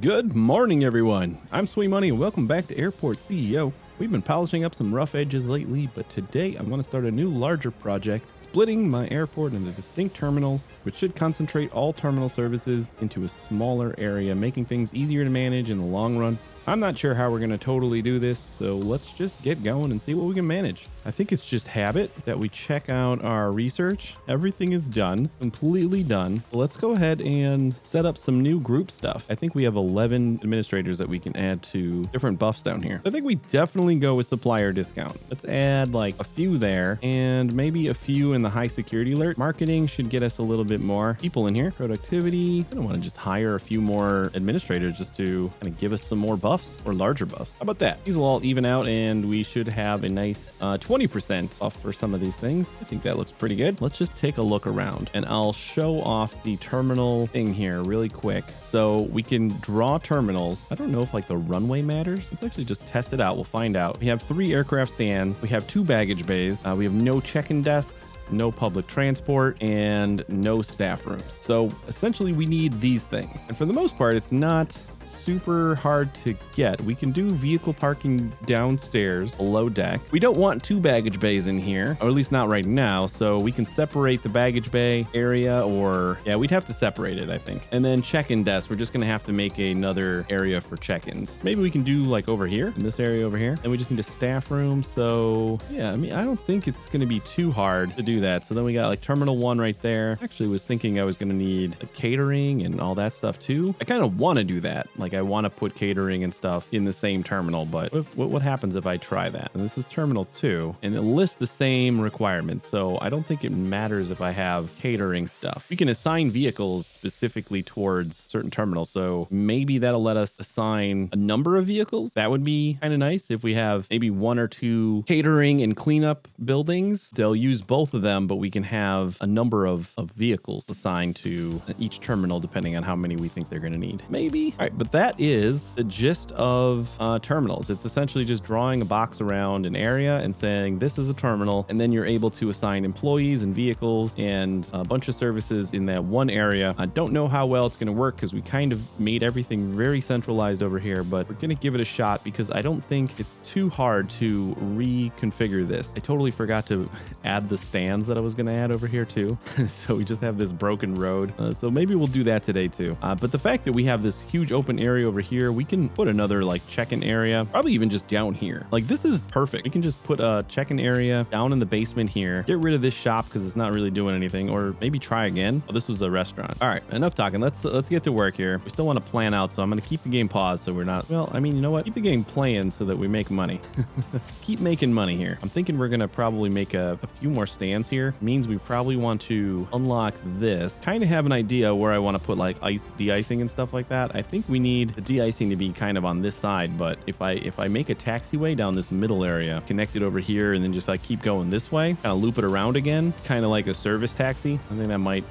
Good morning, everyone. I'm Sweet Money, and welcome back to Airport CEO. We've been polishing up some rough edges lately, but today I want to start a new, larger project, splitting my airport into distinct terminals, which should concentrate all terminal services into a smaller area, making things easier to manage in the long run. I'm not sure how we're going to totally do this, so let's just get going and see what we can manage. I think it's just habit that we check out our research. Everything is done, completely done. Let's go ahead and set up some new group stuff. I think we have 11 administrators that we can add to different buffs down here. I think we definitely go with supplier discount. Let's add like a few there and maybe a few in the high security alert. Marketing should get us a little bit more people in here. Productivity. I don't want to just hire a few more administrators just to kind of give us some more buffs or larger buffs. How about that? These will all even out and we should have a nice 20% buff for some of these things. I think that looks pretty good. Let's just take a look around and I'll show off the terminal thing here really quick. So we can draw terminals. I don't know if like the runway matters. Let's actually just test it out. We'll find out. We have 3 aircraft stands. We have 2 baggage bays. We have no check-in desks, no public transport, and no staff rooms. So essentially we need these things. And for the most part, it's not super hard to get. We can do vehicle parking downstairs below deck. We don't want 2 baggage bays in here, or at least not right now. So we can separate the baggage bay area, or yeah, we'd have to separate it, I think. And then check-in desk, we're just going to have to make another area for check-ins. Maybe we can do like over here, in this area over here. And we just need a staff room. So yeah, I mean, I don't think it's going to be too hard to do that. So then we got like terminal 1 right there. Actually was thinking I was going to need like catering and all that stuff too. I kind of want to do that. Like I want to put catering and stuff in the same terminal, but what happens if I try that? And this is terminal 2 and it lists the same requirements. So I don't think it matters if I have catering stuff. We can assign vehicles specifically towards certain terminals. So maybe that'll let us assign a number of vehicles. That would be kind of nice if we have maybe 1 or 2 catering and cleanup buildings. They'll use both of them, but we can have a number of vehicles assigned to each terminal depending on how many we think they're going to need. Maybe. All right, but that is the gist of terminals. It's essentially just drawing a box around an area and saying this is a terminal, and then you're able to assign employees and vehicles and a bunch of services in that one area. I don't know how well it's going to work because we kind of made everything very centralized over here, but we're going to give it a shot because I don't think it's too hard to reconfigure this. I totally forgot to add the stands that I was going to add over here too. So we just have this broken road. So maybe we'll do that today too. But the fact that we have this huge open area over here, we can put another like check-in area, probably even just down here. Like this is perfect. We can just put a check-in area down in the basement here, get rid of this shop because it's not really doing anything, or maybe try again. Oh, this was a restaurant. All right, enough talking. Let's get to work here. We still want to plan out, so I'm going to keep the game paused so we're not, well, I mean, you know what? Keep the game playing so that we make money. Just keep making money here. I'm thinking we're going to probably make a few more stands here. Means we probably want to unlock this. Kind of have an idea where I want to put like de-icing and stuff like that. I think we need the de-icing to be kind of on this side, but if I make a taxiway down this middle area, connect it over here, and then just like keep going this way, kind of loop it around again, kind of like a service taxi. I think that might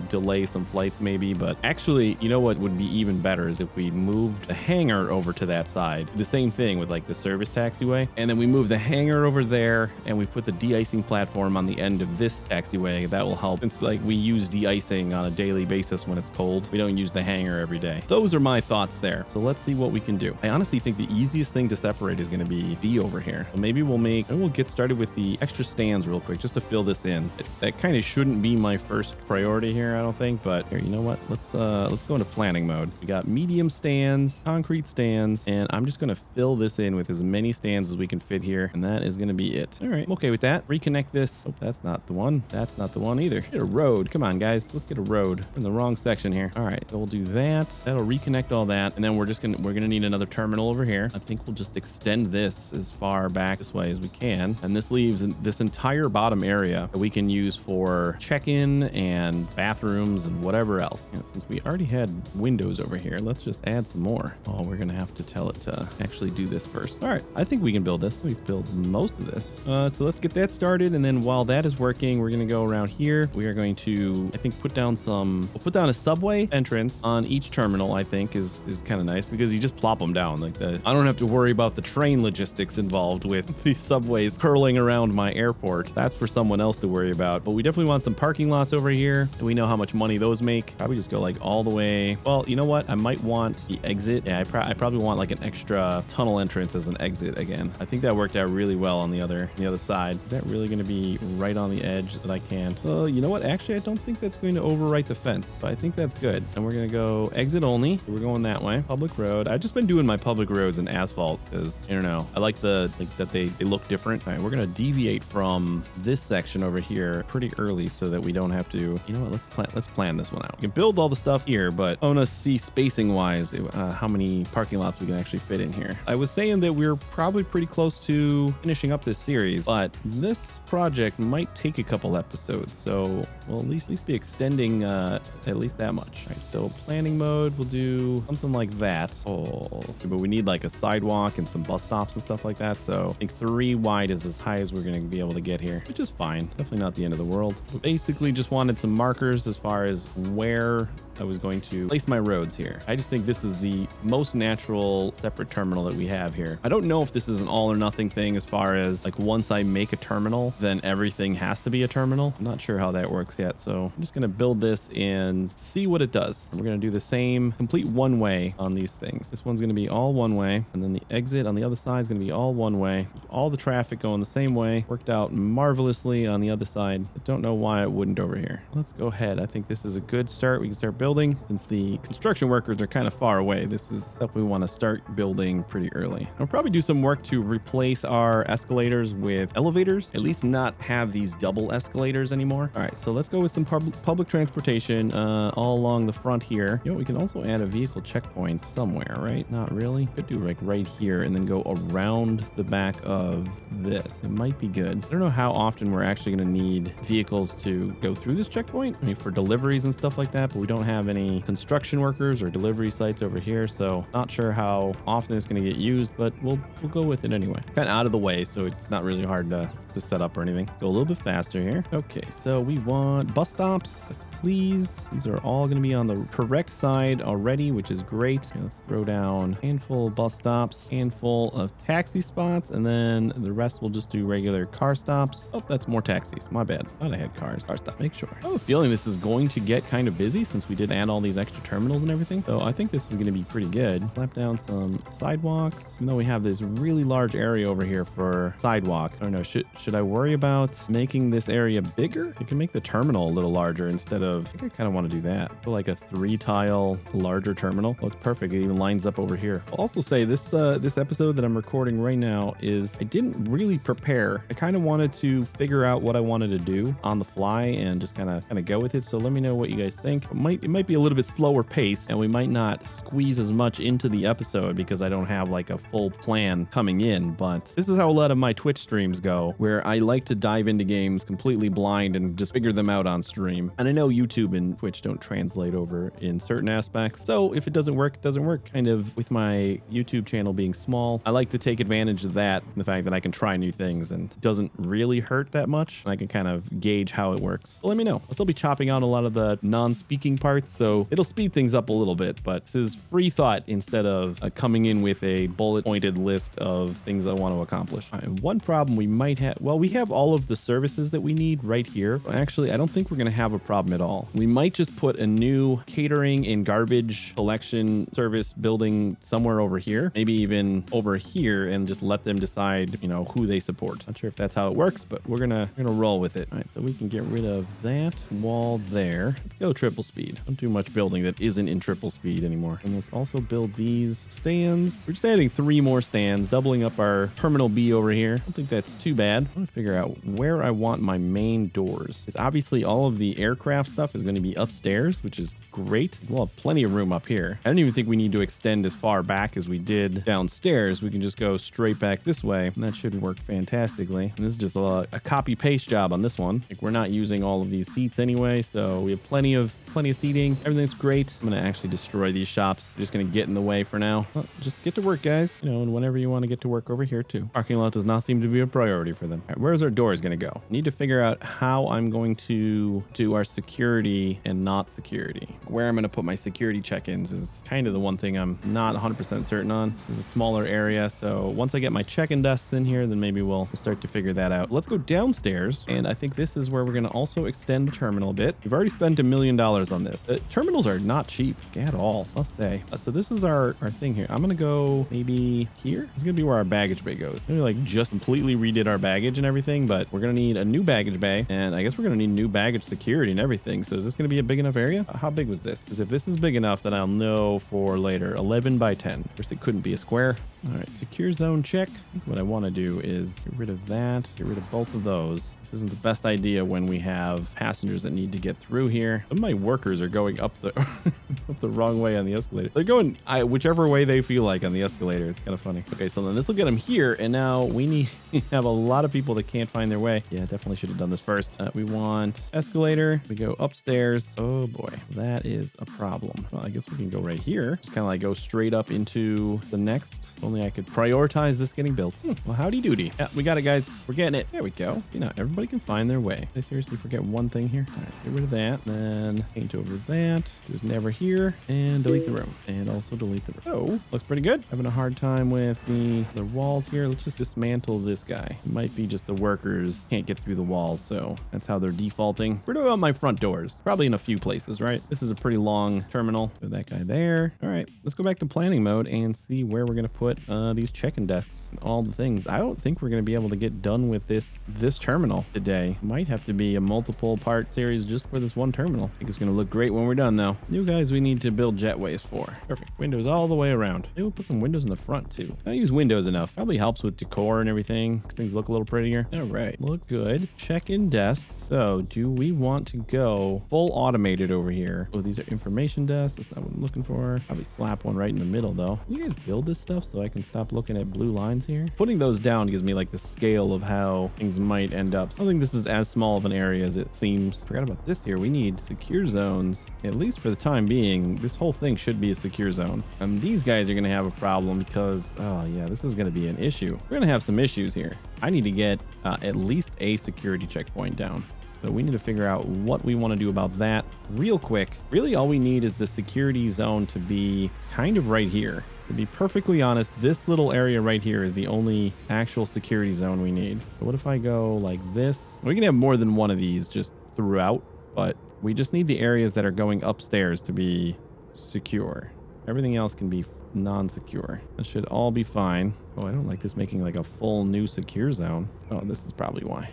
delay some flights maybe, but actually, you know what would be even better is if we moved the hangar over to that side. The same thing with like the service taxiway, and then we move the hangar over there and we put the de-icing platform on the end of this taxiway. That will help. It's like we use de-icing on a daily basis when it's cold. We don't use the hangar every day. Those are my thoughts there. So let's see what we can do. I honestly think the easiest thing to separate is going to be over here. So maybe we'll get started with the extra stands real quick just to fill this in. That kind of shouldn't be my first priority here, I don't think, but here, you know what? Let's go into planning mode. We got medium stands, concrete stands, and I'm just going to fill this in with as many stands as we can fit here, and that is going to be it. All right, I'm okay with that. Reconnect this. Oh, that's not the one. That's not the one either. Get a road. Come on, guys. Let's get a road. We're in the wrong section here. All right, so we'll do that. That'll reconnect all that, and then we're gonna need another terminal over here. I think we'll just extend this as far back this way as we can, and this leaves this entire bottom area that we can use for check-in and bathrooms and whatever else. And since we already had windows over here, let's just add some more. Oh, we're gonna have to tell it to actually do this first. All right, I think we can build this. At least build most of this. So let's get that started, and then while that is working, we're gonna go around here. We are going to, I think, we'll put down a subway entrance on each terminal. I think is is kind of nice because you just plop them down like that. I don't have to worry about the train logistics involved with these subways curling around my airport. That's for someone else to worry about. But we definitely want some parking lots over here. Do we know how much money those make? Probably just go like all the way. Well, you know what? I might want the exit. Yeah, I probably want like an extra tunnel entrance as an exit again. I think that worked out really well on the other side. Is that really going to be right on the edge that I can't? So you know what? Actually, I don't think that's going to overwrite the fence. So I think that's good. And we're going to go exit only. So we're going that way. Public road. I've just been doing my public roads in asphalt because I don't know. I like that they look different. All right, we're going to deviate from this section over here pretty early so that we don't have to, you know what? Let's plan this one out. We can build all the stuff here, but I want to see spacing wise how many parking lots we can actually fit in here. I was saying that we're probably pretty close to finishing up this series, but this project might take a couple episodes, so we'll at least be extending at least that much. All right, so planning mode, we'll do something like that. Oh, but we need like a sidewalk and some bus stops and stuff like that, so I think 3 wide is as high as we're going to be able to get here, which is fine. Definitely not the end of the world. We basically just wanted some markers as far as where I was going to place my roads here. I just think this is the most natural separate terminal that we have here. I don't know if this is an all or nothing thing as far as like once I make a terminal, then everything has to be a terminal. I'm not sure how that works yet. So I'm just going to build this and see what it does. And we're going to do the same complete one way on these things. This one's going to be all one way. And then the exit on the other side is going to be all one way. All the traffic going the same way. Worked out marvelously on the other side. I don't know why it wouldn't over here. Let's go ahead. I think this is a good start. We can start building. Since the construction workers are kind of far away, this is stuff we want to start building pretty early. I'll probably do some work to replace our escalators with elevators, at least not have these double escalators anymore. All right, so let's go with some public transportation all along the front here. You know, we can also add a vehicle checkpoint somewhere, right? Not really. Could do like right here and then go around the back of this. It might be good. I don't know how often we're actually going to need vehicles to go through this checkpoint. I mean, for deliveries and stuff like that, but we don't have any construction workers or delivery sites over here, so not sure how often it's going to get used, but we'll go with it anyway. Kind of out of the way, so it's not really hard to set up or anything. Go a little bit faster here. Okay, so we want bus stops. Yes, please. These are all going to be on the correct side already, which is great. Okay, let's throw down a handful of bus stops, handful of taxi spots, and then the rest we'll just do regular car stops. Oh, that's more taxis. My bad. Thought I had cars. Car stop. Make sure. I have a feeling this is going to get kind of busy since we did add all these extra terminals and everything. So I think this is going to be pretty good. Slap down some sidewalks. Even though we have this really large area over here for sidewalk. I don't know. Should I worry about making this area bigger? I can make the terminal a little larger instead of, I think I kind of want to do that. For like a 3-tile larger terminal. Oh, it's perfect. It even lines up over here. I'll also say this episode that I'm recording right now is I didn't really prepare. I kind of wanted to figure out what I wanted to do on the fly and just kind of go with it. So let me know what you guys think. It might be a little bit slower pace and we might not squeeze as much into the episode because I don't have like a full plan coming in, but this is how a lot of my Twitch streams go, where I like to dive into games completely blind and just figure them out on stream. And I know YouTube and Twitch don't translate over in certain aspects, so if it doesn't work, it doesn't work. Kind of with my YouTube channel being small, I like to take advantage of that, the fact that I can try new things and it doesn't really hurt that much. I can kind of gauge how it works. So let me know. I'll still be chopping out a lot of the non-speaking parts, so it'll speed things up a little bit, but this is free thought instead of coming in with a bullet pointed list of things I want to accomplish. All right, one problem we might have, well, we have all of the services that we need right here. Actually, I don't think we're going to have a problem at all. We might just put a new catering and garbage collection service building somewhere over here, maybe even over here, and just let them decide, you know, who they support. Not sure if that's how it works, but we're gonna roll with it. All right, so we can get rid of that wall there. Let's go triple speed. Don't do much building that isn't in triple speed anymore. And let's also build these stands. We're just adding 3 more stands, doubling up our terminal B over here. I don't think that's too bad. I want to figure out where I want my main doors. Because obviously all of the aircraft stuff is going to be upstairs, which is great. We'll have plenty of room up here. I don't even think we need to extend as far back as we did downstairs. We can just go straight back this way, and that should work fantastically. And this is just a copy paste job on this one. Like, we're not using all of these seats anyway, so we have plenty of plenty of seating. Everything's great. I'm going to actually destroy these shops. They're just going to get in the way for now. Well, just get to work, guys. You know, and whenever you want to get to work over here too. Parking lot does not seem to be a priority for them. All right, where's our doors going to go? Need to figure out how I'm going to do our security and not security. Where I'm going to put my security check-ins is kind of the one thing I'm not 100% certain on. This is a smaller area, so once I get my check-in desks in here, then maybe we'll start to figure that out. Let's go downstairs, and I think this is where we're going to also extend the terminal a bit. We've already spent $1 million on this. Terminals are not cheap at all, I'll say. So this is our thing here. I'm going to go maybe here. This is going to be where our baggage bay goes. Maybe like just completely redid our baggage and everything, but we're going to need a new baggage bay, and I guess we're going to need new baggage security and everything. So is this going to be a big enough area? How big was this? Because if this is big enough, then I'll know for later. 11 by 10. Of course, it couldn't be a square. All right, secure zone check. I think what I want to do is get rid of that, get rid of both of those. This isn't the best idea when we have passengers that need to get through here. Some of my workers are going up the up the wrong way on the escalator. They're going whichever way they feel like on the escalator. It's kind of funny. Okay, so then this will get them here, and now we need to have a lot of people that can't find their way. Yeah, definitely should have done this first. We want escalator. We go upstairs. Oh boy, that is a problem. Well, I guess we can go right here. Just kind of like go straight up into the next. Only I could prioritize this getting built. Well, howdy doody. Yeah, we got it, guys. We're getting it. There we go. You know, everybody can find their way. Did I seriously forget one thing here? All right, get rid of that. Then paint over that. There's never here. And delete the room. And also delete the room. Oh, looks pretty good. Having a hard time with the walls here. Let's just dismantle this guy. It might be just the workers can't get through the walls, so that's how they're defaulting. Where do I want my front doors? Probably in a few places, right? This is a pretty long terminal. So that guy there. All right, let's go back to planning mode and see where we're going to put these check-in desks and all the things. I don't think we're going to be able to get done with this terminal today. Might have to be a multiple part series just for this one terminal. I think it's going to look great when we're done though. New guys we need to build jetways for. Perfect. Windows all the way around. Maybe we'll put some windows in the front too. I use windows enough. Probably helps with decor and everything. Things look a little prettier. All right. Look good. Check-in desks. So do we want to go full automated over here? Oh, these are information desks. That's not what I'm looking for. Probably slap one right in the middle though. Can you guys build this stuff so I can stop looking at blue lines here? Putting those down gives me like the scale of how things might end up. I don't think this is as small of an area as it seems. Forgot about this here. We need secure zones, at least for the time being. This whole thing should be a secure zone. These guys are going to have a problem because, oh yeah, this is going to be an issue. We're going to have some issues here. I need to get at least a security checkpoint down. So we need to figure out what we want to do about that real quick. Really, all we need is the security zone to be kind of right here. To be perfectly honest, this little area right here is the only actual security zone we need. So what if I go like this? We can have more than one of these just throughout, but we just need the areas that are going upstairs to be secure. Everything else can be non-secure. That should all be fine. Oh, I don't like this making like a full new secure zone. Oh, this is probably why.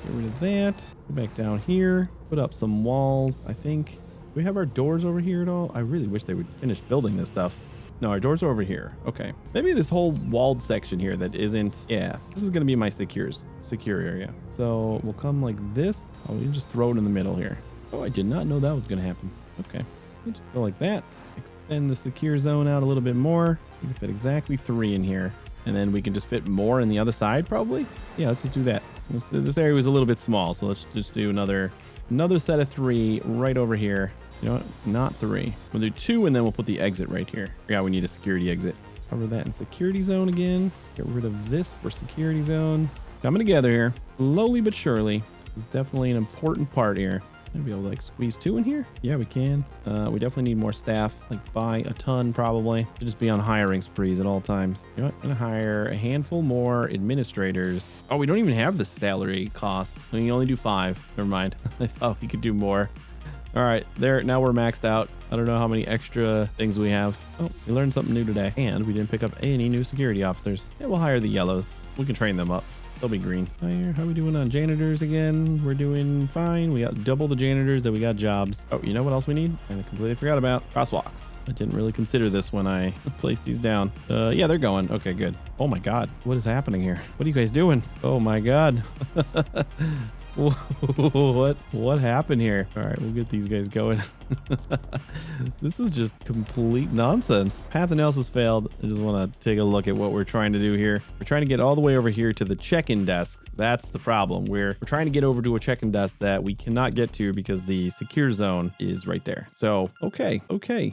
Get rid of that. Go back down here. Put up some walls, I think. Do we have our doors over here at all? I really wish they would finish building this stuff. No, our doors are over here. Okay. Maybe this whole walled section here that isn't... Yeah, this is going to be my secure area. So we'll come like this. Oh, we can just throw it in the middle here. Oh, I did not know that was going to happen. Okay. We'll just go like that. Extend the secure zone out a little bit more. We can fit exactly 3 in here. And then we can just fit more in the other side, probably. Yeah, let's just do that. This area was a little bit small, so let's just do another set of 3 right over here. You know what? Not 3. We'll do 2, and then we'll put the exit right here. Yeah, we need a security exit. Cover that in security zone again. Get rid of this for security zone. Coming together here, slowly but surely. It's definitely an important part here. Gonna be able to like squeeze 2 in here. Yeah, we can. We definitely need more staff, like by a ton probably. Should just be on hiring sprees at all times. You know what? I'm gonna hire a handful more administrators. Oh, we don't even have the salary cost. We can only do 5. Never mind. I thought we could do more. All right, there. Now we're maxed out. I don't know how many extra things we have. Oh, we learned something new today. And we didn't pick up any new security officers. Yeah, we'll hire the yellows. We can train them up. They'll be green. How are we doing on janitors again? We're doing fine. We got double the janitors that we got jobs. Oh, you know what else we need? I completely forgot about crosswalks. I didn't really consider this when I placed these down. Yeah, they're going. Okay, good. Oh my God. What is happening here? What are you guys doing? Oh my God. What happened here? All right, we'll get these guys going. This is just complete nonsense. Path analysis failed. I just want to take a look at what we're trying to do here. We're trying to get all the way over here to the check-in desk. That's the problem. We're trying to get over to a check-in desk that we cannot get to because the secure zone is right there. So, okay.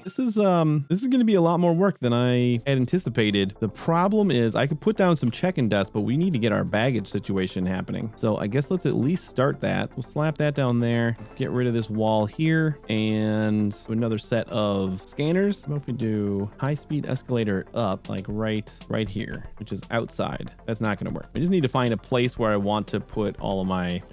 This is going to be a lot more work than I had anticipated. The problem is I could put down some check-in desks, but we need to get our baggage situation happening. So I guess let's at least start that. We'll slap that down there, get rid of this wall here, and another set of scanners. What if we do high-speed escalator up, like right here, which is outside? That's not going to work. We just need to find a place where I want to put all of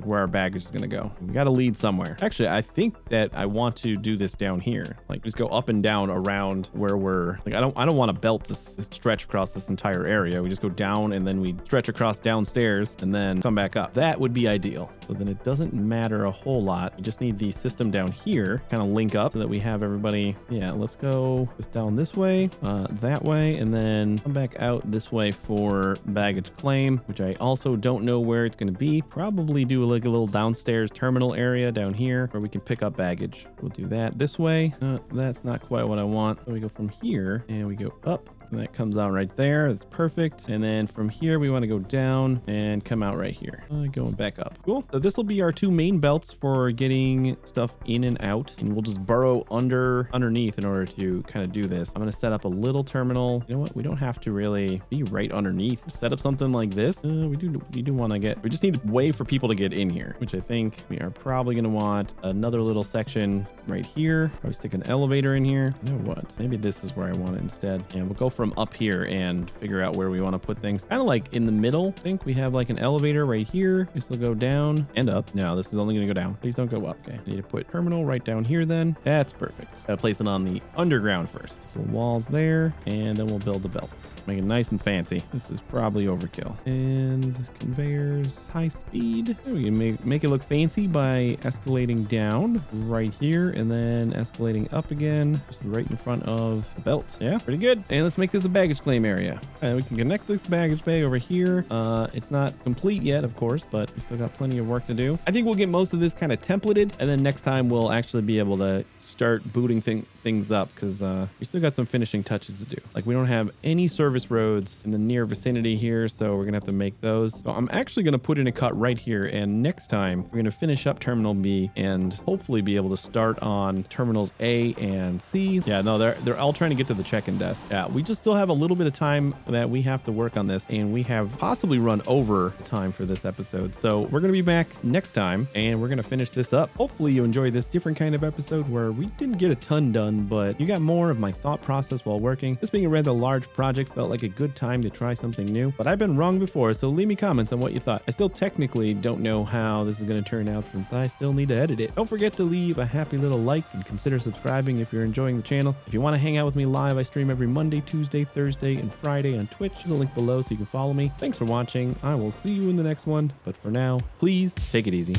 where our baggage is going to go. We got to lead somewhere. Actually, I think that I want to do this down here. Like just go up and down around where we're like, I don't want a belt to stretch across this entire area. We just go down and then we stretch across downstairs and then come back up. That would be ideal. So then it doesn't matter a whole lot. We just need the system down here kind of link up so that we have everybody. Yeah, let's go just down this way, that way, and then come back out this way for baggage claim, which I also don't know where it's going to be. Probably do like a little downstairs terminal area down here where we can pick up baggage. We'll do that this way. That's not quite what I want. So we go from here and we go up. And that comes out right there. That's perfect. And then from here, we want to go down and come out right here. Going back up. Cool. So this will be our two main belts for getting stuff in and out. And we'll just burrow underneath in order to kind of do this. I'm going to set up a little terminal. You know what? We don't have to really be right underneath. Set up something like this. We do want to we just need a way for people to get in here, which I think we are probably going to want another little section right here. Probably stick an elevator in here. You know what? Maybe this is where I want it instead. And we'll go from up here and figure out where we want to put things. Kind of like in the middle. I think we have like an elevator right here. This will go down and up. No, this is only going to go down. Please don't go up. Okay. I need to put terminal right down here then. That's perfect. Gotta place it on the underground first. So walls there, and then we'll build the belts. Make it nice and fancy. This is probably overkill. And conveyors, high speed. We can make it look fancy by escalating down right here and then escalating up again, just right in front of the belt. Yeah, pretty good. And let's make this a baggage claim area. And we can connect this baggage bay over here. It's not complete yet, of course, but we still got plenty of work to do. I think we'll get most of this kind of templated, and then next time we'll actually be able to start booting things up because we still got some finishing touches to do. Like we don't have any service roads in the near vicinity here, so we're gonna have to make those. So I'm actually gonna put in a cut right here, and next time we're gonna finish up Terminal B and hopefully be able to start on Terminals A and C. Yeah, no, they're all trying to get to the check-in desk. Yeah, we just still have a little bit of time that we have to work on this, and we have possibly run over time for this episode. So we're gonna be back next time, and we're gonna finish this up. Hopefully you enjoyed this different kind of episode where we didn't get a ton done, but you got more of my thought process while working. This being a rather large project felt like a good time to try something new, but I've been wrong before, so leave me comments on what you thought. I still technically don't know how this is going to turn out since I still need to edit it. Don't forget to leave a happy little like and consider subscribing if you're enjoying the channel. If you want to hang out with me live, I stream every Monday, Tuesday, Thursday, and Friday on Twitch. There's a link below so you can follow me. Thanks for watching. I will see you in the next one, but for now, please take it easy.